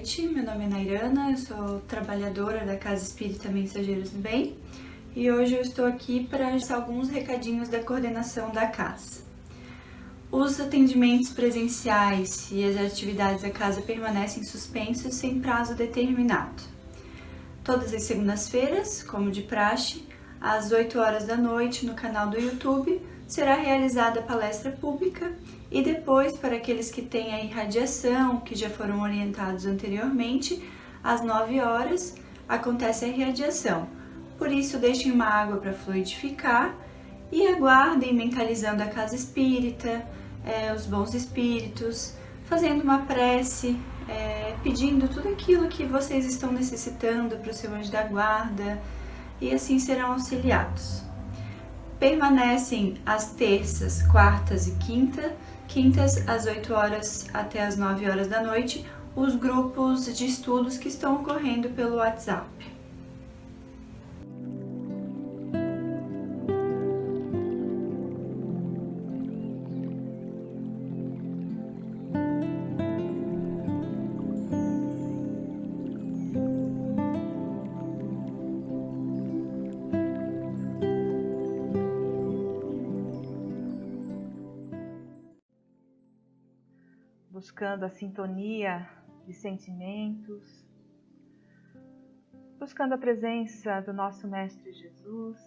noite, meu nome é Nairana, eu sou trabalhadora da Casa Espírita Mensageiros do Bem e hoje eu estou aqui para dar alguns recadinhos da coordenação da casa. Os atendimentos presenciais e as atividades da casa permanecem suspensos sem prazo determinado. Todas as segundas-feiras, como de praxe, às 8 horas da noite no canal do YouTube, será realizada a palestra pública e depois, para aqueles que têm a irradiação, que já foram orientados anteriormente, às 9 horas acontece a irradiação. Por isso, deixem uma água para fluidificar e aguardem mentalizando a casa espírita, os bons espíritos, fazendo uma prece, pedindo tudo aquilo que vocês estão necessitando para o seu anjo da guarda e assim serão auxiliados. Permanecem às terças, quartas e quintas às 8 horas até às 9 horas da noite, os grupos de estudos que estão ocorrendo pelo WhatsApp. Buscando a sintonia de sentimentos, buscando a presença do nosso Mestre Jesus,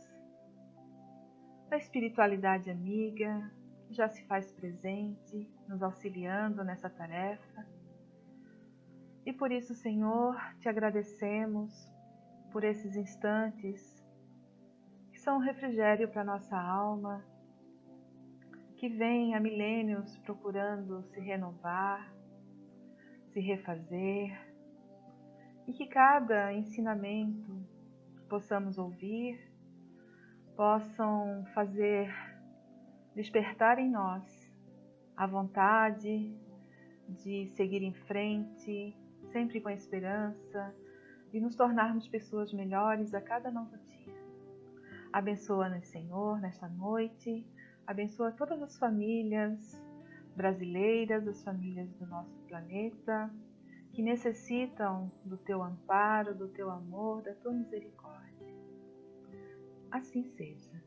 da espiritualidade amiga, que já se faz presente, nos auxiliando nessa tarefa. E por isso, Senhor, te agradecemos por esses instantes que são um refrigério para a nossa alma, que vem há milênios procurando se renovar, se refazer, e que cada ensinamento que possamos ouvir possam fazer despertar em nós a vontade de seguir em frente, sempre com esperança, e nos tornarmos pessoas melhores a cada novo dia. Abençoa-nos, Senhor, nesta noite. Abençoa todas as famílias brasileiras, as famílias do nosso planeta, que necessitam do teu amparo, do teu amor, da tua misericórdia. Assim seja.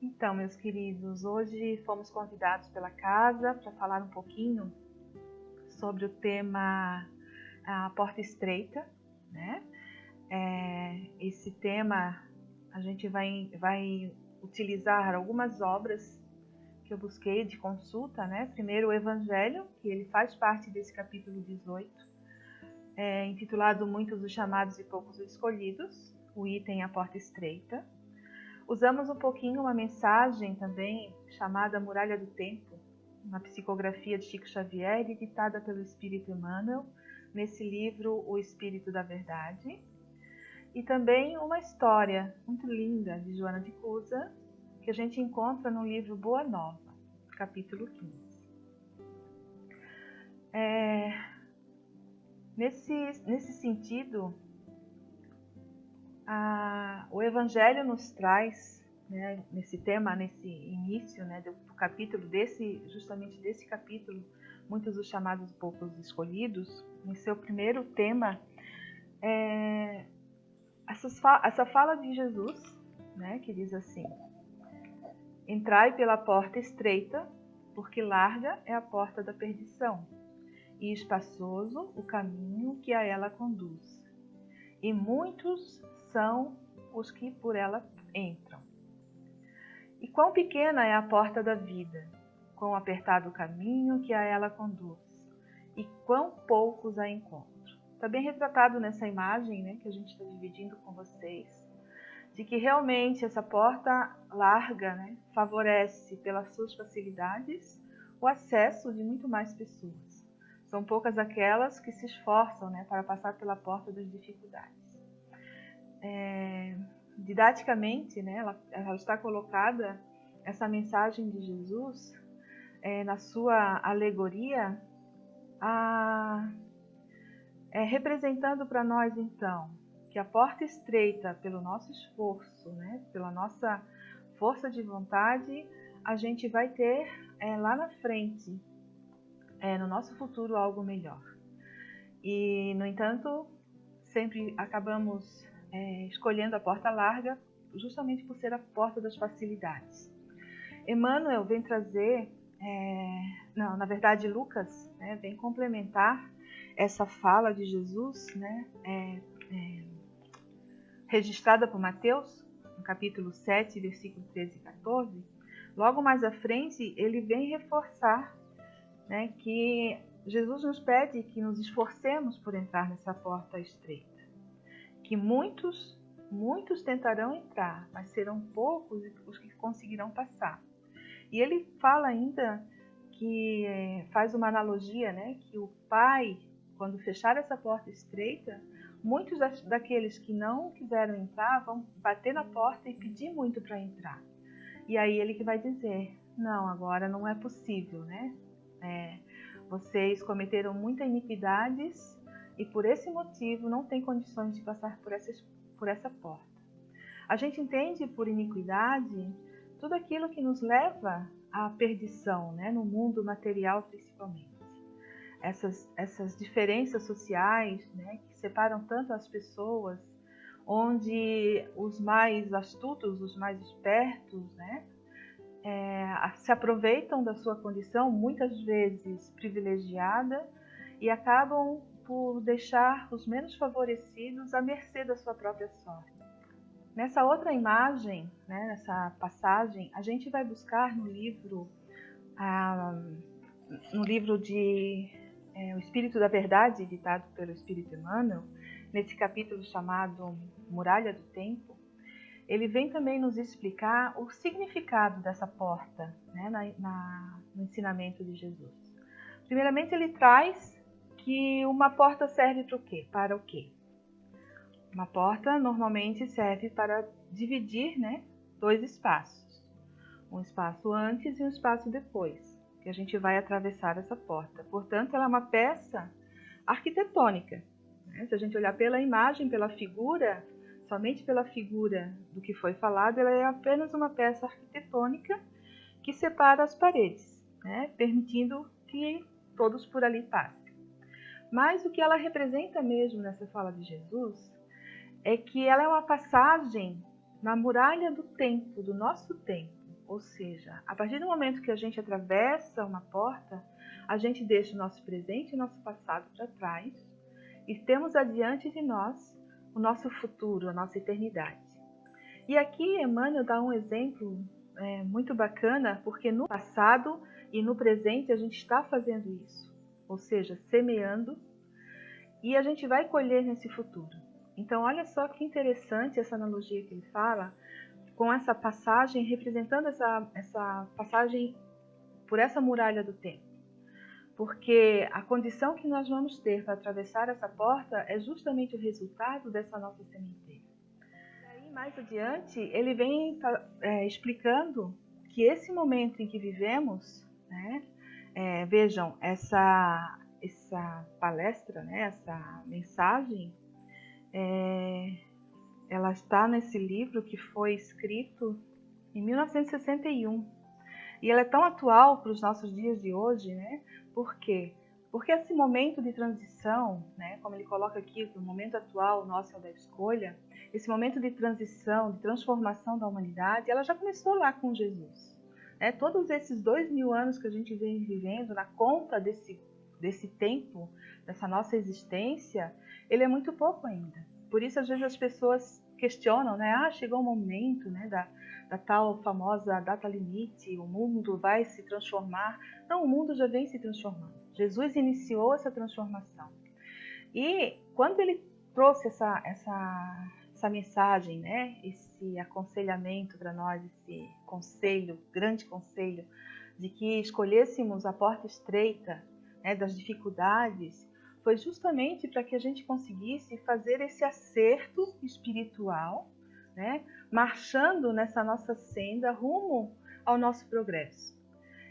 Então, meus queridos, hoje fomos convidados pela casa para falar um pouquinho sobre o tema A Porta Estreita, né? Esse tema a gente vai utilizar algumas obras que eu busquei de consulta, né? Primeiro o Evangelho, que ele faz parte desse capítulo 18, intitulado Muitos os Chamados e Poucos os Escolhidos, o item A Porta Estreita. Usamos um pouquinho uma mensagem também chamada Muralha do Tempo, uma psicografia de Chico Xavier, editada pelo Espírito Emmanuel, nesse livro O Espírito da Verdade. E também uma história muito linda de Joana de Cusa, que a gente encontra no livro Boa Nova, capítulo 15. Nesse sentido, o Evangelho nos traz, né, nesse tema, nesse início, né, do capítulo, justamente desse capítulo, Muitos os Chamados, Poucos os Escolhidos, em seu primeiro tema, essa fala de Jesus, né, que diz assim: Entrai pela porta estreita, porque larga é a porta da perdição, e espaçoso o caminho que a ela conduz, e muitos são os que por ela entram. E quão pequena é a porta da vida, quão apertado o caminho que a ela conduz, e quão poucos a encontram. Está bem retratado nessa imagem, né, que a gente está dividindo com vocês, de que realmente essa porta larga, né, favorece pelas suas facilidades o acesso de muito mais pessoas. São poucas aquelas que se esforçam, né, para passar pela porta das dificuldades. didaticamente, né, ela está colocada, essa mensagem de Jesus, na sua alegoria, representando para nós, então, que a porta estreita, pelo nosso esforço, né, pela nossa força de vontade, a gente vai ter lá na frente, no nosso futuro, algo melhor. E, no entanto, sempre acabamos escolhendo a porta larga, justamente por ser a porta das facilidades. Emmanuel vem trazer, na verdade Lucas, né, vem complementar essa fala de Jesus, né, registrada por Mateus, no capítulo 7, versículo 13 e 14. Logo mais à frente, ele vem reforçar, né, que Jesus nos pede que nos esforcemos por entrar nessa porta estreita. Que muitos tentarão entrar, mas serão poucos os que conseguirão passar. E ele fala ainda que faz uma analogia, né, que o pai, quando fechar essa porta estreita, muitos daqueles que não quiseram entrar vão bater na porta e pedir muito para entrar. E aí ele que vai dizer, não, agora não é possível, né? Vocês cometeram muitas iniquidades e por esse motivo não tem condições de passar por essa porta. A gente entende por iniquidade tudo aquilo que nos leva à perdição, né? No mundo material principalmente. Essas diferenças sociais, né, que separam tanto as pessoas, onde os mais astutos, os mais espertos, né, se aproveitam da sua condição, muitas vezes privilegiada, e acabam por deixar os menos favorecidos à mercê da sua própria sorte. Nessa outra imagem, né, nessa passagem, a gente vai buscar no livro de O Espírito da Verdade, ditado pelo Espírito Emmanuel, nesse capítulo chamado Muralha do Tempo, ele vem também nos explicar o significado dessa porta, né, no ensinamento de Jesus. Primeiramente, ele traz que uma porta serve para o quê? Para o quê? Uma porta normalmente serve para dividir, né, dois espaços. Um espaço antes e um espaço depois, que a gente vai atravessar essa porta. Portanto, ela é uma peça arquitetônica. Né? Se a gente olhar pela imagem, pela figura, somente pela figura do que foi falado, ela é apenas uma peça arquitetônica que separa as paredes, né? Permitindo que todos por ali passem. Mas o que ela representa mesmo nessa fala de Jesus é que ela é uma passagem na muralha do tempo, do nosso tempo. Ou seja, a partir do momento que a gente atravessa uma porta, a gente deixa o nosso presente e o nosso passado para trás e temos adiante de nós o nosso futuro, a nossa eternidade. E aqui Emmanuel dá um exemplo muito bacana, porque no passado e no presente a gente está fazendo isso, ou seja, semeando, e a gente vai colher nesse futuro. Então olha só que interessante essa analogia que ele fala, com essa passagem, representando essa passagem por essa muralha do tempo. Porque a condição que nós vamos ter para atravessar essa porta é justamente o resultado dessa nossa sementeira. Aí, mais adiante, ele vem explicando que esse momento em que vivemos, né, vejam, essa palestra, né, essa mensagem, ela está nesse livro que foi escrito em 1961. E ela é tão atual para os nossos dias de hoje, né? Por quê? Porque esse momento de transição, né, como ele coloca aqui, o momento atual nosso é o da escolha, esse momento de transição, de transformação da humanidade, ela já começou lá com Jesus. Né? Todos esses 2000 anos que a gente vem vivendo, na conta desse tempo, dessa nossa existência, ele é muito pouco ainda. Por isso, às vezes, as pessoas questionam, né? Chegou o momento, né, da tal famosa data limite, o mundo vai se transformar. Não, o mundo já vem se transformando. Jesus iniciou essa transformação. E quando ele trouxe essa mensagem, né, esse aconselhamento para nós, esse conselho, grande conselho, de que escolhêssemos a porta estreita, né, das dificuldades, foi justamente para que a gente conseguisse fazer esse acerto espiritual, né, marchando nessa nossa senda rumo ao nosso progresso.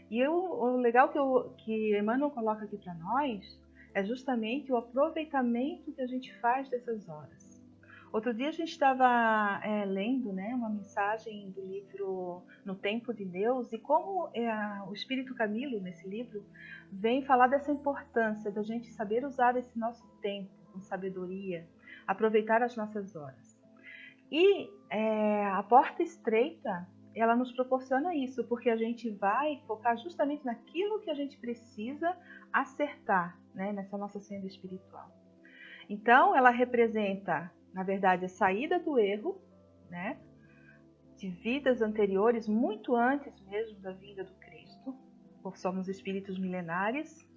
E o legal que Emmanuel coloca aqui para nós é justamente o aproveitamento que a gente faz dessas horas. Outro dia a gente estava lendo, né, uma mensagem do livro No Tempo de Deus, e como o Espírito Camilo, nesse livro, vem falar dessa importância da gente saber usar esse nosso tempo com sabedoria, aproveitar as nossas horas. E a porta estreita, ela nos proporciona isso, porque a gente vai focar justamente naquilo que a gente precisa acertar, né, nessa nossa senda espiritual. Então, ela representa, na verdade, a saída do erro, né, de vidas anteriores, muito antes mesmo da vinda do Cristo, porque somos espíritos milenares,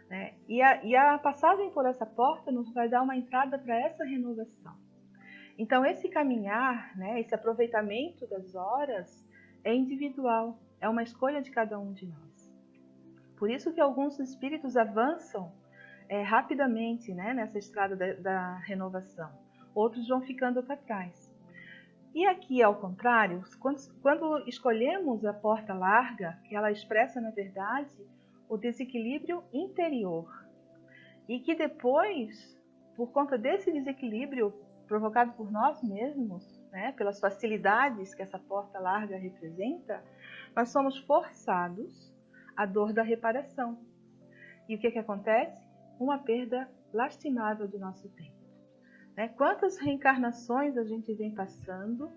né, e a passagem por essa porta nos vai dar uma entrada para essa renovação. Então, esse caminhar, né, esse aproveitamento das horas é individual, é uma escolha de cada um de nós. Por isso que alguns espíritos avançam rapidamente, né, nessa estrada da renovação. Outros vão ficando para trás. E aqui, ao contrário, quando escolhemos a porta larga, que ela expressa, na verdade, o desequilíbrio interior. E que depois, por conta desse desequilíbrio provocado por nós mesmos, né, pelas facilidades que essa porta larga representa, nós somos forçados à dor da reparação. E o que acontece? Uma perda lastimável do nosso tempo. Né? Quantas reencarnações a gente vem passando,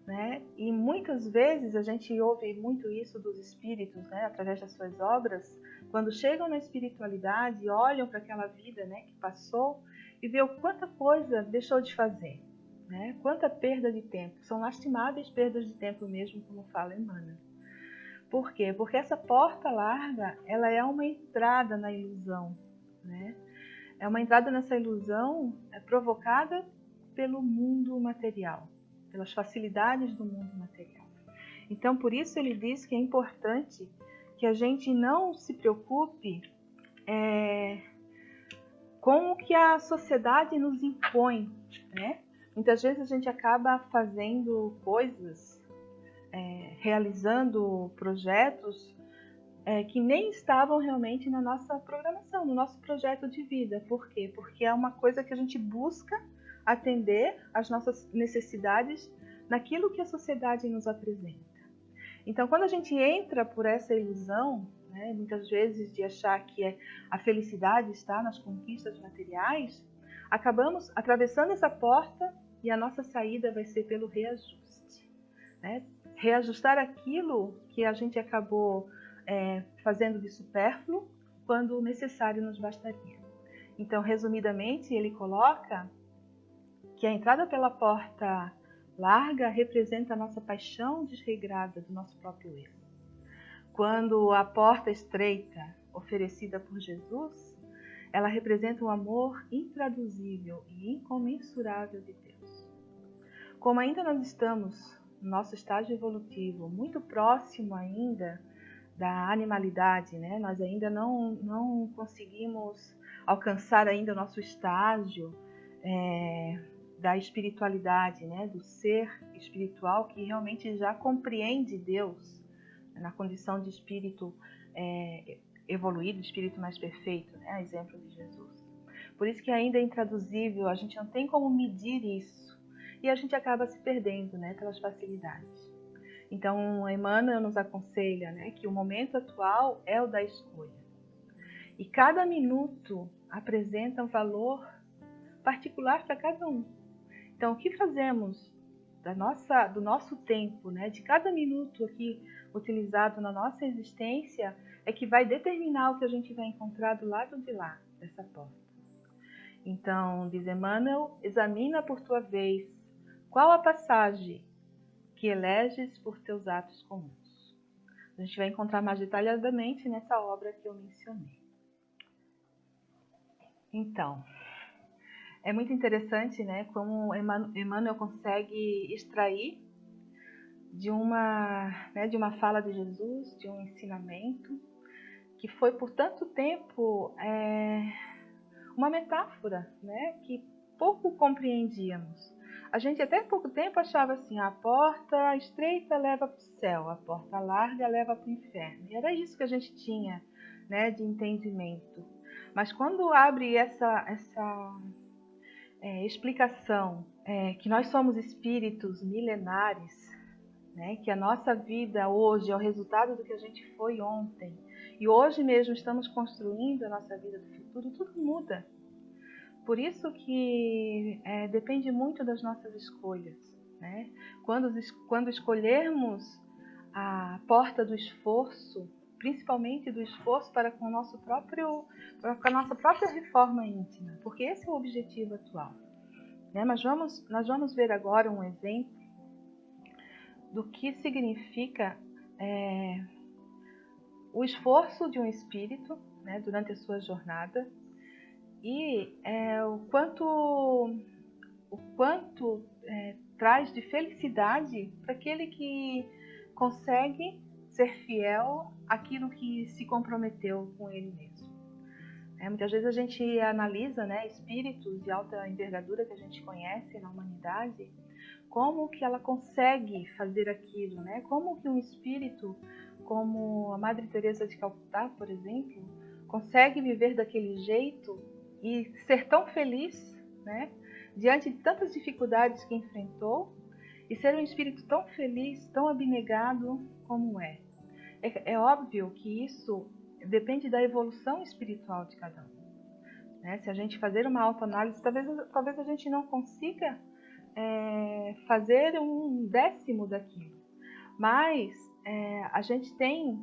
né? E muitas vezes a gente ouve muito isso dos espíritos, né, através das suas obras, quando chegam na espiritualidade e olham para aquela vida, né, que passou e vê o quanta coisa deixou de fazer, né? Quanta perda de tempo. São lastimáveis perdas de tempo mesmo, como fala Emmanuel. Por quê? Porque essa porta larga, ela é uma entrada na ilusão, né? É uma entrada nessa ilusão provocada pelo mundo material, pelas facilidades do mundo material. Então, por isso ele diz que é importante que a gente não se preocupe com o que a sociedade nos impõe, né? Muitas vezes a gente acaba fazendo coisas, realizando projetos que nem estavam realmente na nossa programação, no nosso projeto de vida. Por quê? Porque é uma coisa que a gente busca atender às nossas necessidades naquilo que a sociedade nos apresenta. Então, quando a gente entra por essa ilusão, né, muitas vezes de achar que a felicidade está nas conquistas materiais, acabamos atravessando essa porta e a nossa saída vai ser pelo reajuste, né? Reajustar aquilo que a gente acabou fazendo de supérfluo quando o necessário nos bastaria. Então, resumidamente, ele coloca que a entrada pela porta larga representa a nossa paixão desregrada do nosso próprio erro. Quando a porta estreita, oferecida por Jesus, ela representa um amor intraduzível e incomensurável de Deus. Como ainda nós estamos no nosso estágio evolutivo, muito próximo ainda da animalidade, né? Nós ainda não conseguimos alcançar ainda o nosso estágio da espiritualidade, né? Do ser espiritual que realmente já compreende Deus na condição de espírito evoluído, espírito mais perfeito, né? A exemplo de Jesus. Por isso que ainda é intraduzível, a gente não tem como medir isso e a gente acaba se perdendo, né? Pelas facilidades. Então, Emmanuel nos aconselha, né, que o momento atual é o da escolha. E cada minuto apresenta um valor particular para cada um. Então, o que fazemos do nosso tempo, né, de cada minuto aqui utilizado na nossa existência, é que vai determinar o que a gente vai encontrar do lado de lá, dessa porta. Então, diz Emmanuel, examina por tua vez qual a passagem que eleges por teus atos comuns. A gente vai encontrar mais detalhadamente nessa obra que eu mencionei. Então, é muito interessante, né, como Emmanuel consegue extrair de uma fala de Jesus, de um ensinamento, que foi por tanto tempo uma metáfora, né, que pouco compreendíamos. A gente até pouco tempo achava assim, a porta estreita leva para o céu, a porta larga leva para o inferno. E era isso que a gente tinha, né, de entendimento. Mas quando abre essa explicação, que nós somos espíritos milenares, né, que a nossa vida hoje é o resultado do que a gente foi ontem, e hoje mesmo estamos construindo a nossa vida do futuro, tudo muda. Por isso que depende muito das nossas escolhas, né? Quando escolhermos a porta do esforço, principalmente do esforço para com a nossa própria reforma íntima, porque esse é o objetivo atual, né? Mas nós vamos ver agora um exemplo do que significa o esforço de um espírito, né, durante a sua jornada, e o quanto traz de felicidade para aquele que consegue ser fiel àquilo que se comprometeu com ele mesmo. Muitas vezes a gente analisa, né, espíritos de alta envergadura que a gente conhece na humanidade, como que ela consegue fazer aquilo, né? Como que um espírito como a Madre Teresa de Calcutá, por exemplo, consegue viver daquele jeito e ser tão feliz, né, diante de tantas dificuldades que enfrentou, e ser um espírito tão feliz, tão abnegado como é. É óbvio que isso depende da evolução espiritual de cada um, né? Se a gente fazer uma autoanálise, talvez a gente não consiga fazer um décimo daquilo, mas a gente tem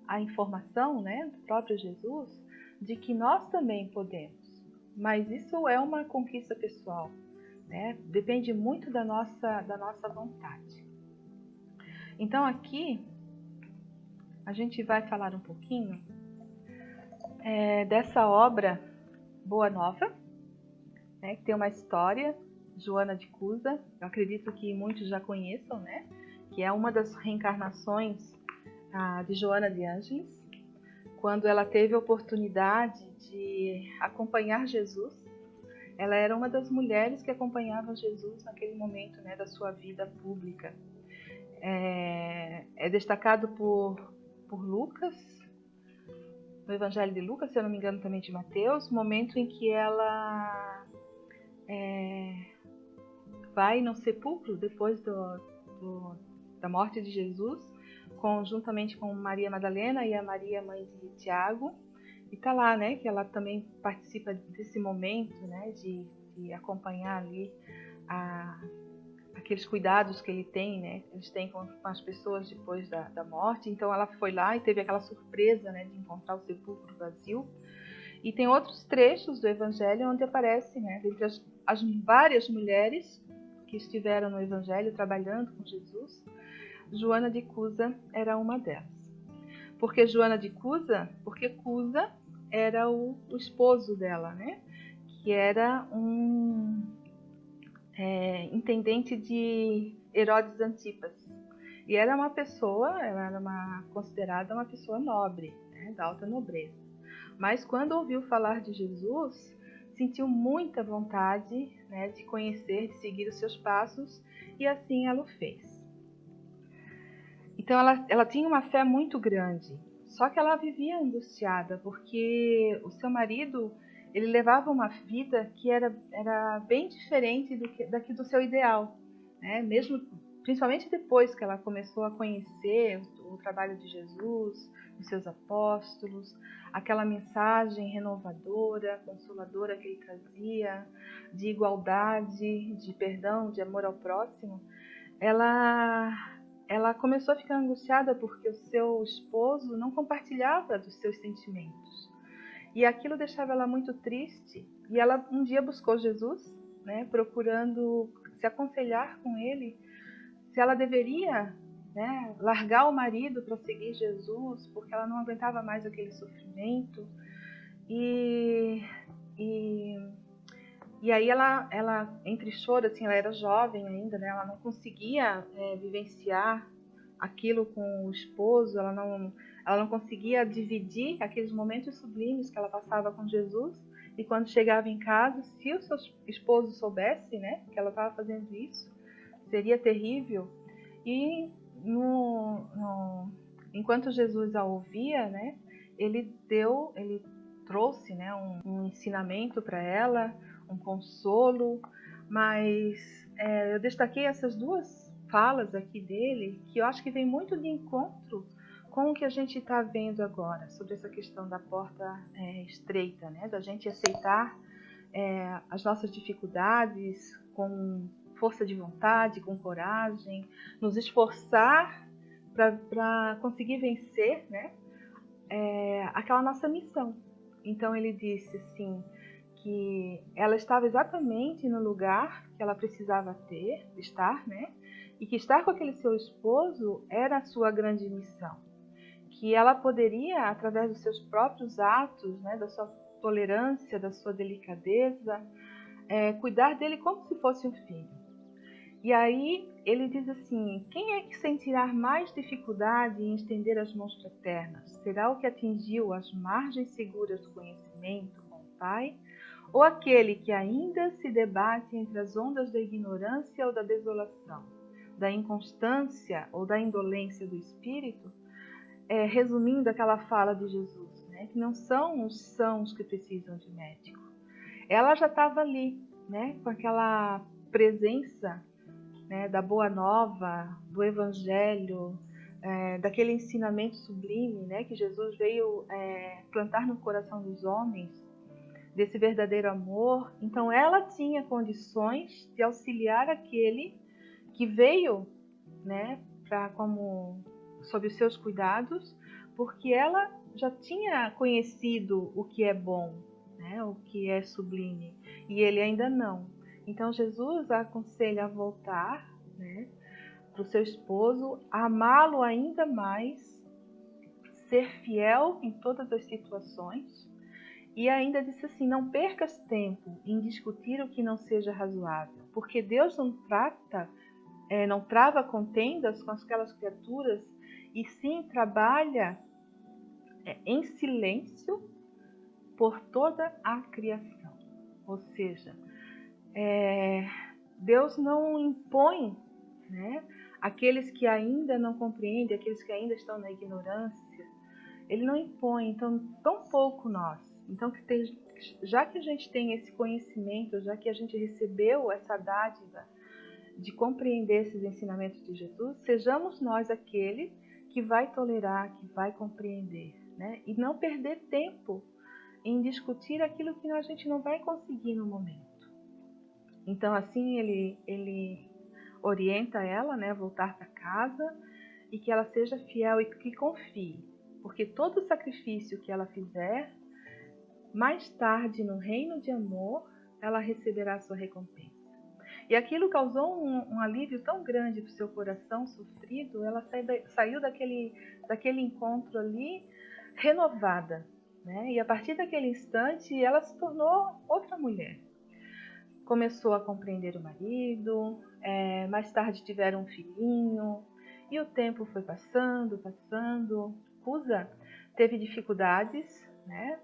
a informação, né, do próprio Jesus, de que nós também podemos. Mas isso é uma conquista pessoal, né? Depende muito da nossa vontade. Então aqui a gente vai falar um pouquinho dessa obra Boa Nova, né, que tem uma história, Joana de Cusa. Eu acredito que muitos já conheçam, né? Que é uma das reencarnações de Joana de Ângeles, quando ela teve a oportunidade de acompanhar Jesus. Ela era uma das mulheres que acompanhava Jesus naquele momento, né, da sua vida pública. É destacado por Lucas, no Evangelho de Lucas, se eu não me engano também de Mateus, momento em que ela vai no sepulcro depois da morte de Jesus, juntamente com Maria Madalena e a Maria, mãe de Tiago, e tá lá, né, que ela também participa desse momento, né, de acompanhar ali aqueles cuidados que eles têm com as pessoas depois da morte. Então ela foi lá e teve aquela surpresa, né, de encontrar o sepulcro vazio. E tem outros trechos do Evangelho onde aparece, né, dentre as várias mulheres que estiveram no Evangelho trabalhando com Jesus, Joana de Cusa era uma delas. Por que Joana de Cusa? Porque Cusa era o esposo dela, né? Que era um intendente de Herodes Antipas. E era uma pessoa, ela era considerada uma pessoa nobre, né, da alta nobreza. Mas quando ouviu falar de Jesus, sentiu muita vontade, né, de conhecer, de seguir os seus passos, e assim ela o fez. Então ela tinha uma fé muito grande, só que ela vivia angustiada, porque o seu marido, ele levava uma vida que era bem diferente do seu ideal, né? Mesmo, principalmente depois que ela começou a conhecer o trabalho de Jesus, os seus apóstolos, aquela mensagem renovadora, consoladora que ele trazia, de igualdade, de perdão, de amor ao próximo, ela começou a ficar angustiada porque o seu esposo não compartilhava dos seus sentimentos. E aquilo deixava ela muito triste. E ela um dia buscou Jesus, né, procurando se aconselhar com ele se ela deveria, né, largar o marido para seguir Jesus, porque ela não aguentava mais aquele sofrimento. E aí ela entre choro, assim, ela era jovem ainda, né, ela não conseguia vivenciar aquilo com o esposo, ela não conseguia dividir aqueles momentos sublimes que ela passava com Jesus, E quando chegava em casa, se o seu esposo soubesse, né, que ela estava fazendo isso, seria terrível. E enquanto Jesus a ouvia, né, ele trouxe, né, um ensinamento para ela, um consolo. Mas eu destaquei essas duas falas aqui dele, que eu acho que vem muito de encontro com o que a gente está vendo agora, sobre essa questão da porta estreita, né? Da gente aceitar as nossas dificuldades com força de vontade, com coragem, nos esforçar para conseguir vencer, né? Aquela nossa missão. Então ele disse assim, que ela estava exatamente no lugar que ela precisava estar, né? E que estar com aquele seu esposo era a sua grande missão. Que ela poderia, através dos seus próprios atos, né, da sua tolerância, da sua delicadeza, cuidar dele como se fosse um filho. E aí ele diz assim, quem é que sentirá mais dificuldade em estender as mãos fraternas? Será o que atingiu as margens seguras do conhecimento com o Pai? Ou aquele que ainda se debate entre as ondas da ignorância ou da desolação, da inconstância ou da indolência do espírito? Resumindo aquela fala de Jesus, né, que não são os sãos que precisam de médico. Ela já estava ali, né, com aquela presença, né, da boa nova, do evangelho, daquele ensinamento sublime, né, que Jesus veio plantar no coração dos homens, desse verdadeiro amor. Então ela tinha condições de auxiliar aquele que veio, né, sob os seus cuidados, porque ela já tinha conhecido o que é bom, né, o que é sublime, e ele ainda não. Então Jesus a aconselha a voltar, né, para o seu esposo, amá-lo ainda mais, ser fiel em todas as situações. E ainda disse assim, não percas tempo em discutir o que não seja razoável, porque Deus não trava contendas com aquelas criaturas, e sim trabalha em silêncio por toda a criação. Ou seja, Deus não impõe, né, aqueles que ainda não compreendem, aqueles que ainda estão na ignorância. Ele não impõe, então, tão pouco nós. Então, já que a gente tem esse conhecimento, já que a gente recebeu essa dádiva de compreender esses ensinamentos de Jesus, sejamos nós aquele que vai tolerar, que vai compreender, né? E não perder tempo em discutir aquilo que a gente não vai conseguir no momento. Então, assim, ele orienta ela, né, a voltar para casa, e que ela seja fiel e que confie, porque todo sacrifício que ela fizer, mais tarde no reino de amor, ela receberá a sua recompensa. E aquilo causou um alívio tão grande para o seu coração sofrido, ela saiu daquele encontro ali renovada, né? E a partir daquele instante, ela se tornou outra mulher. Começou a compreender o marido, mais tarde tiveram um filhinho, e o tempo foi passando. Cusa teve dificuldades, né,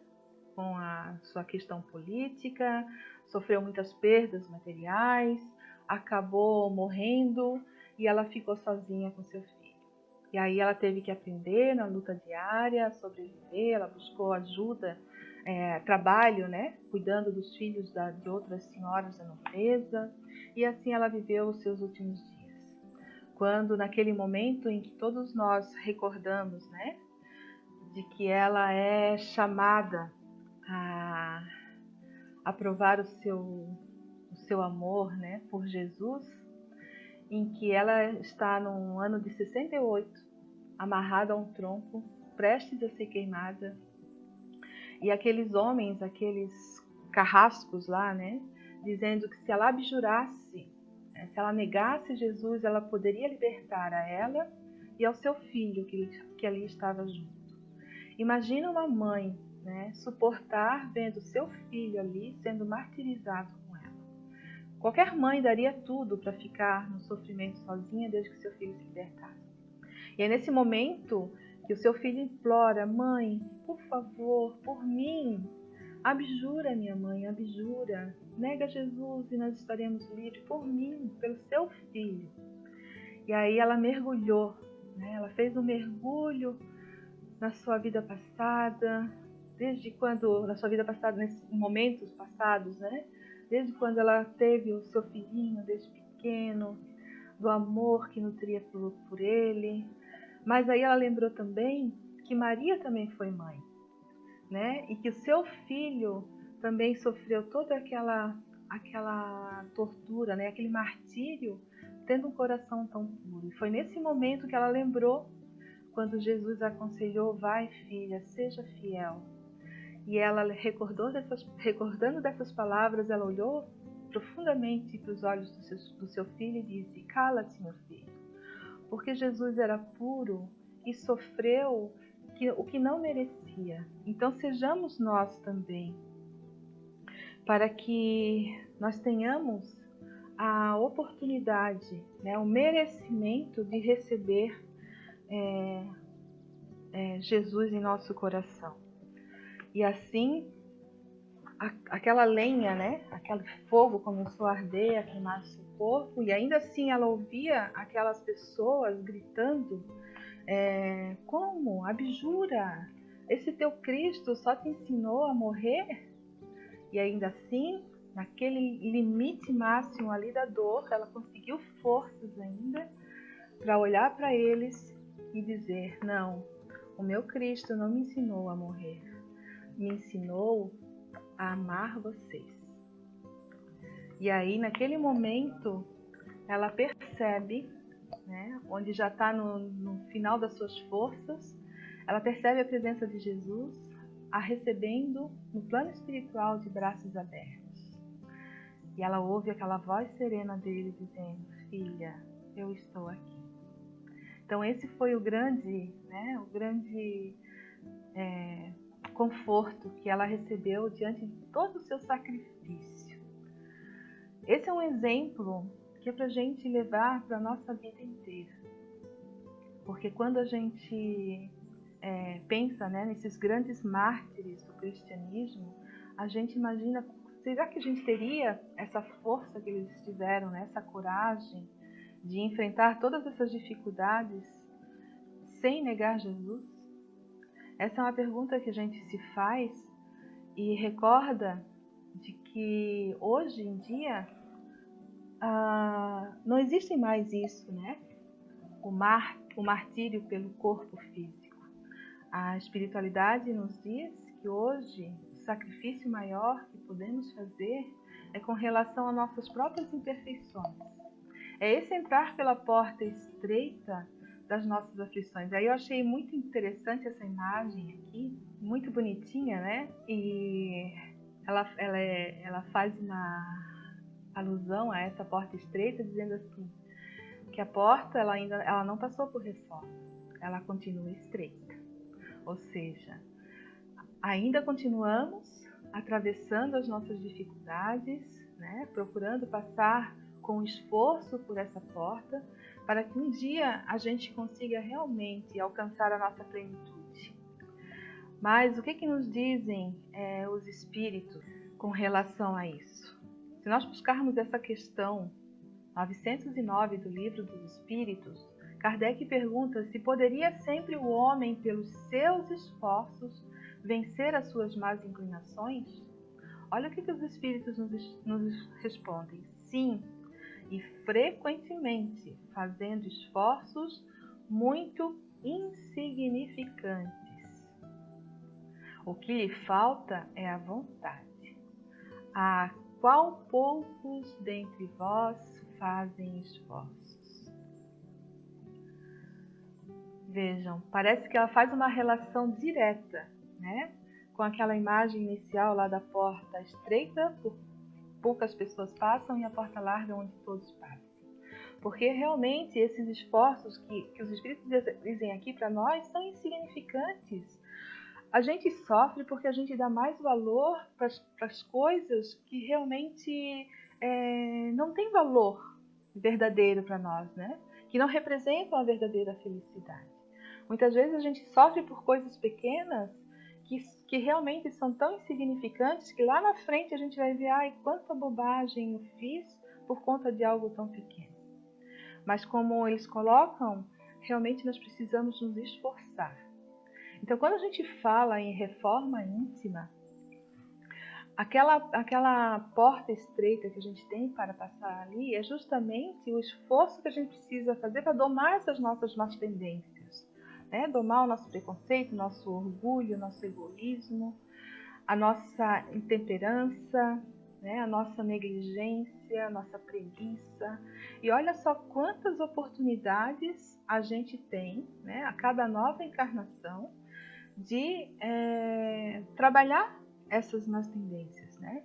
com a sua questão política, sofreu muitas perdas materiais, acabou morrendo e ela ficou sozinha com seu filho. E aí ela teve que aprender na luta diária, sobreviver, ela buscou ajuda, trabalho, né, cuidando dos filhos de outras senhoras da nobreza, e assim ela viveu os seus últimos dias. Quando naquele momento em que todos nós recordamos, né, de que ela é chamada a provar o seu amor, né, por Jesus, em que ela está no ano de 68, amarrada a um tronco, prestes a ser queimada, e aqueles homens, aqueles carrascos lá, né, dizendo que se ela abjurasse, né, se ela negasse Jesus, ela poderia libertar a ela e ao seu filho que ali estava junto. Imagina uma mãe, né, suportar vendo seu filho ali sendo martirizado com ela. Qualquer mãe daria tudo para ficar no sofrimento sozinha desde que seu filho se libertasse. E é nesse momento que o seu filho implora, mãe, por favor, por mim, abjura, minha mãe, abjura, nega Jesus e nós estaremos livres por mim, pelo seu filho. E aí ela mergulhou, né? Ela fez um mergulho na sua vida passada, desde quando, na sua vida passada, nesses momentos passados, né? Desde quando ela teve o seu filhinho, desde pequeno, do amor que nutria por ele. Mas aí ela lembrou também que Maria também foi mãe, né? E que o seu filho também sofreu toda aquela tortura, né? Aquele martírio, tendo um coração tão puro. E foi nesse momento que ela lembrou, quando Jesus aconselhou: vai, filha, seja fiel. E ela recordando dessas palavras, ela olhou profundamente para os olhos do seu filho e disse: cala-te, meu filho, porque Jesus era puro e sofreu o que não merecia. Então sejamos nós também, para que nós tenhamos a oportunidade, né, o merecimento de receber Jesus em nosso coração. E assim, aquela lenha, né, aquele fogo começou a arder, a queimar seu corpo, e ainda assim ela ouvia aquelas pessoas gritando: como? Abjura! Esse teu Cristo só te ensinou a morrer? E ainda assim, naquele limite máximo ali da dor, ela conseguiu forças ainda para olhar para eles e dizer: não, o meu Cristo não me ensinou a morrer, me ensinou a amar vocês. E aí, naquele momento, ela percebe, né, onde já está no final das suas forças, ela percebe a presença de Jesus, a recebendo no plano espiritual de braços abertos. E ela ouve aquela voz serena dele dizendo: filha, eu estou aqui. Então esse foi o grande conforto que ela recebeu diante de todo o seu sacrifício. Esse é um exemplo que é para a gente levar para a nossa vida inteira. Porque quando a gente pensa, né, nesses grandes mártires do cristianismo, a gente imagina: será que a gente teria essa força que eles tiveram, né, essa coragem de enfrentar todas essas dificuldades sem negar Jesus? Essa é uma pergunta que a gente se faz e recorda de que hoje em dia não existe mais isso, né? O martírio pelo corpo físico. A espiritualidade nos diz que hoje o sacrifício maior que podemos fazer é com relação a nossas próprias imperfeições. É esse entrar pela porta estreita das nossas aflições. Aí eu achei muito interessante essa imagem aqui, muito bonitinha, né? E ela faz uma alusão a essa porta estreita, dizendo assim, que a porta ela não passou por reforma, ela continua estreita. Ou seja, ainda continuamos atravessando as nossas dificuldades, né? Procurando passar com esforço por essa porta, para que um dia a gente consiga realmente alcançar a nossa plenitude. Mas o que nos dizem os espíritos com relação a isso? Se nós buscarmos essa questão 909 do Livro dos Espíritos, Kardec pergunta se poderia sempre o homem, pelos seus esforços, vencer as suas más inclinações? Olha o que os espíritos nos respondem: sim, e frequentemente fazendo esforços muito insignificantes. O que lhe falta é a vontade. A qual poucos dentre vós fazem esforços? Vejam, parece que ela faz uma relação direta, né, com aquela imagem inicial lá da porta estreita, poucas pessoas passam, e a porta larga onde todos passam. Porque realmente esses esforços que os espíritos dizem aqui para nós são insignificantes. A gente sofre porque a gente dá mais valor para as coisas que realmente não têm valor verdadeiro para nós, né? Que não representam a verdadeira felicidade. Muitas vezes a gente sofre por coisas pequenas que realmente são tão insignificantes que lá na frente a gente vai ver, ai, quanta bobagem eu fiz por conta de algo tão pequeno. Mas como eles colocam, realmente nós precisamos nos esforçar. Então, quando a gente fala em reforma íntima, aquela porta estreita que a gente tem para passar ali é justamente o esforço que a gente precisa fazer para domar essas nossas más tendências, né? Domar o nosso preconceito, o nosso orgulho, o nosso egoísmo, a nossa intemperança, né? A nossa negligência, a nossa preguiça. E olha só quantas oportunidades a gente tem, né? A cada nova encarnação, de trabalhar essas más tendências, né?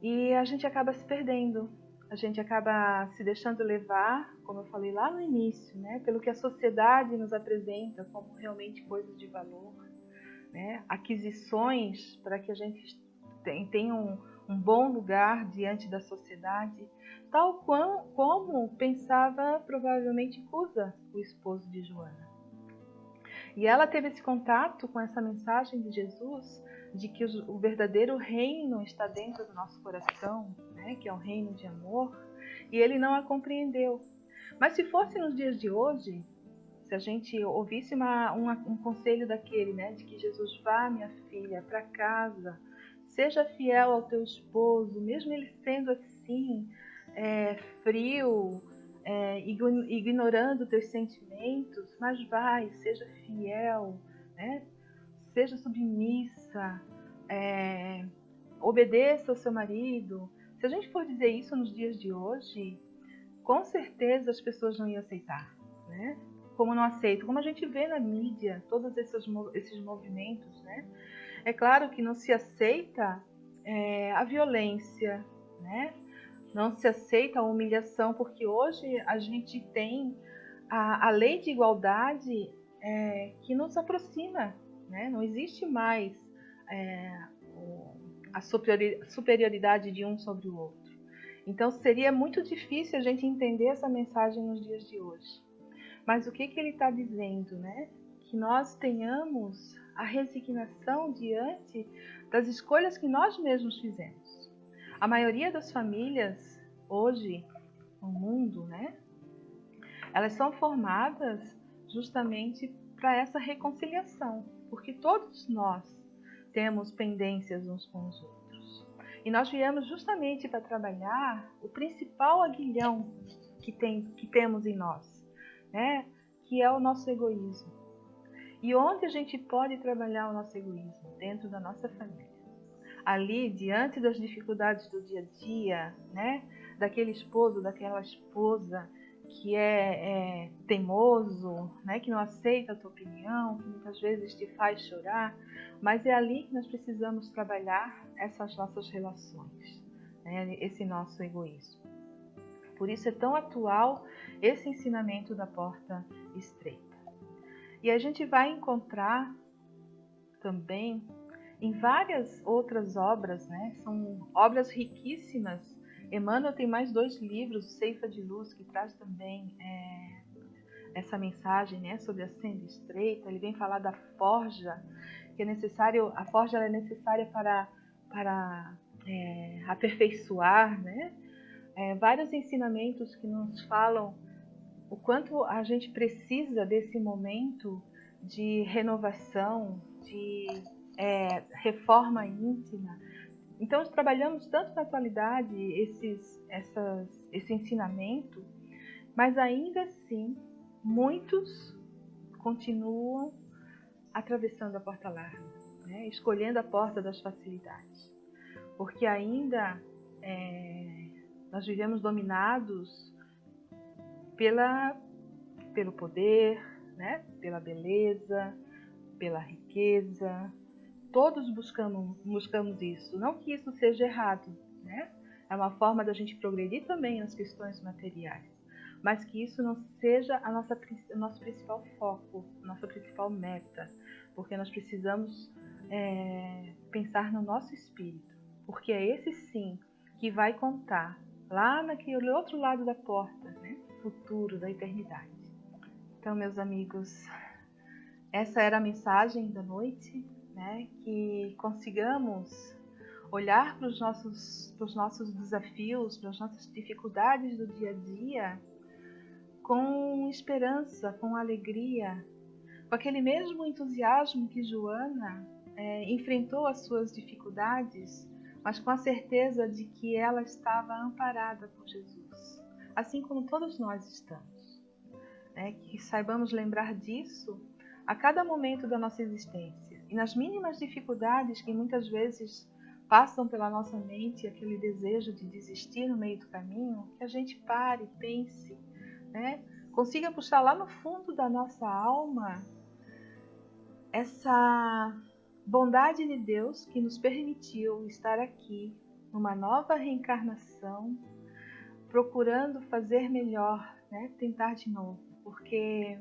E a gente acaba se perdendo, a gente acaba se deixando levar, como eu falei lá no início, né? Pelo que a sociedade nos apresenta como realmente coisas de valor, né? Aquisições para que a gente tenha um bom lugar diante da sociedade, tal como pensava provavelmente Cusa, o esposo de Joana. E ela teve esse contato com essa mensagem de Jesus, de que o verdadeiro reino está dentro do nosso coração, né? Que é o reino de amor, e ele não a compreendeu. Mas se fosse nos dias de hoje, se a gente ouvisse um conselho daquele, né? De que Jesus, vá, minha filha, para casa, seja fiel ao teu esposo, mesmo ele sendo assim, frio, ignorando teus sentimentos, mas vai, seja fiel, né? Seja submissa, obedeça ao seu marido. Se a gente for dizer isso nos dias de hoje, com certeza as pessoas não iam aceitar, né? Como não aceitam, como a gente vê na mídia, todos esses movimentos, né? É claro que não se aceita a violência, né? Não se aceita a humilhação, porque hoje a gente tem a lei de igualdade que nos aproxima, né? Não existe mais a superioridade de um sobre o outro. Então seria muito difícil a gente entender essa mensagem nos dias de hoje. Mas o que ele está dizendo, né? Que nós tenhamos a resignação diante das escolhas que nós mesmos fizemos. A maioria das famílias hoje no mundo, né? Elas são formadas justamente para essa reconciliação, porque todos nós temos pendências uns com os outros. E nós viemos justamente para trabalhar o principal aguilhão que temos em nós, né? Que é o nosso egoísmo. E onde a gente pode trabalhar o nosso egoísmo? Dentro da nossa família. Ali, diante das dificuldades do dia a dia, né? Daquele esposo, daquela esposa que é teimoso, né? Que não aceita a tua opinião, que muitas vezes te faz chorar, mas é ali que nós precisamos trabalhar essas nossas relações, né? Esse nosso egoísmo. Por isso é tão atual esse ensinamento da porta estreita. E a gente vai encontrar também em várias outras obras, né? São obras riquíssimas. Emmanuel tem mais 2 livros, Ceifa de Luz, que traz também essa mensagem, né? Sobre a senda estreita. Ele vem falar da forja, que é necessário. A forja é necessária para aperfeiçoar, né? Vários ensinamentos que nos falam o quanto a gente precisa desse momento de renovação, de reforma íntima. Então, nós trabalhamos tanto na atualidade esse ensinamento, mas ainda assim, muitos continuam atravessando a porta larga, né? Escolhendo a porta das facilidades. Porque ainda nós vivemos dominados pelo poder, né? Pela beleza, pela riqueza. Todos buscamos isso. Não que isso seja errado, né? É uma forma da gente progredir também nas questões materiais. Mas que isso não seja o nosso principal foco, nossa principal meta. Porque nós precisamos pensar no nosso espírito. Porque é esse sim que vai contar lá naquele outro lado da porta, né? Futuro, da eternidade. Então, meus amigos, essa era a mensagem da noite, né, que consigamos olhar para os nossos desafios, para as nossas dificuldades do dia a dia, com esperança, com alegria, com aquele mesmo entusiasmo que Joana enfrentou as suas dificuldades, mas com a certeza de que ela estava amparada por Jesus, assim como todos nós estamos. Que saibamos lembrar disso a cada momento da nossa existência. E nas mínimas dificuldades que muitas vezes passam pela nossa mente, aquele desejo de desistir no meio do caminho, que a gente pare, pense, consiga puxar lá no fundo da nossa alma essa bondade de Deus que nos permitiu estar aqui, numa nova reencarnação, procurando fazer melhor, tentar de novo. Porque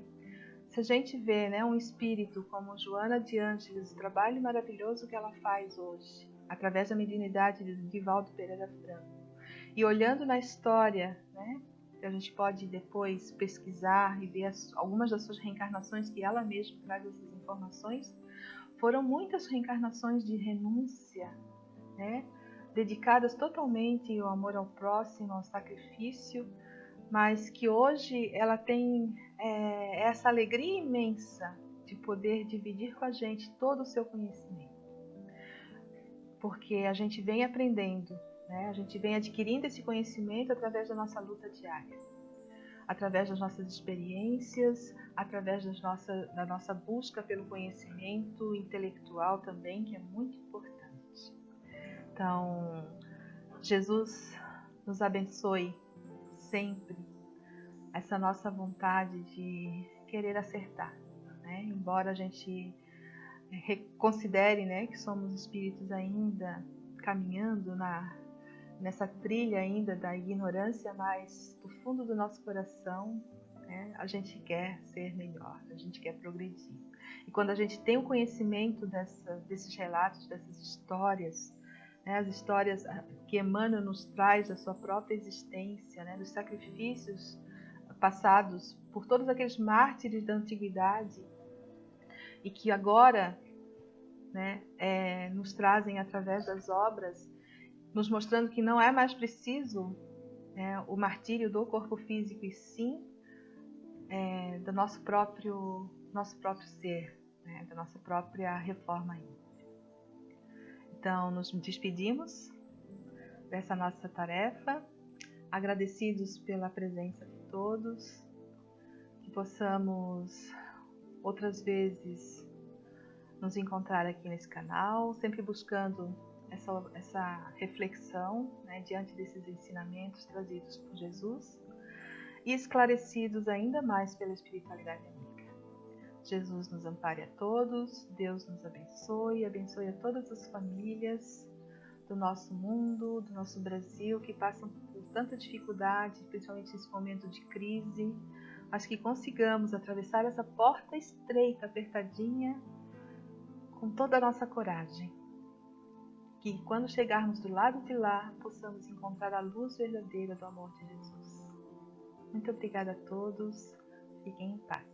se a gente vê um espírito como Joana de Ângeles, o trabalho maravilhoso que ela faz hoje, através da mediunidade de Divaldo Pereira Franco, e olhando na história, que a gente pode depois pesquisar e ver algumas das suas reencarnações, que ela mesma traz essas informações, foram muitas reencarnações de renúncia, dedicadas totalmente ao amor ao próximo, ao sacrifício, mas que hoje ela tem essa alegria imensa de poder dividir com a gente todo o seu conhecimento. Porque a gente vem aprendendo, a gente vem adquirindo esse conhecimento através da nossa luta diária, através das nossas experiências, através da nossa busca pelo conhecimento intelectual também, que é muito importante. Então, Jesus nos abençoe sempre essa nossa vontade de querer acertar, embora a gente considere que somos espíritos ainda caminhando nessa trilha ainda da ignorância, mas do fundo do nosso coração a gente quer ser melhor, a gente quer progredir. E quando a gente tem o conhecimento desses relatos, dessas histórias, as histórias que Emmanuel nos traz da sua própria existência, dos sacrifícios passados por todos aqueles mártires da antiguidade e que agora nos trazem através das obras, nos mostrando que não é mais preciso o martírio do corpo físico, e sim do nosso próprio ser, da nossa própria reforma íntima. Então, nos despedimos dessa nossa tarefa, agradecidos pela presença de todos, que possamos outras vezes nos encontrar aqui nesse canal, sempre buscando essa reflexão diante desses ensinamentos trazidos por Jesus e esclarecidos ainda mais pela espiritualidade amiga. Jesus nos ampare a todos, Deus nos abençoe, abençoe a todas as famílias do nosso mundo, do nosso Brasil, que passam por tanta dificuldade, principalmente nesse momento de crise, mas que consigamos atravessar essa porta estreita, apertadinha, com toda a nossa coragem. Que quando chegarmos do lado de lá, possamos encontrar a luz verdadeira do amor de Jesus. Muito obrigada a todos, fiquem em paz.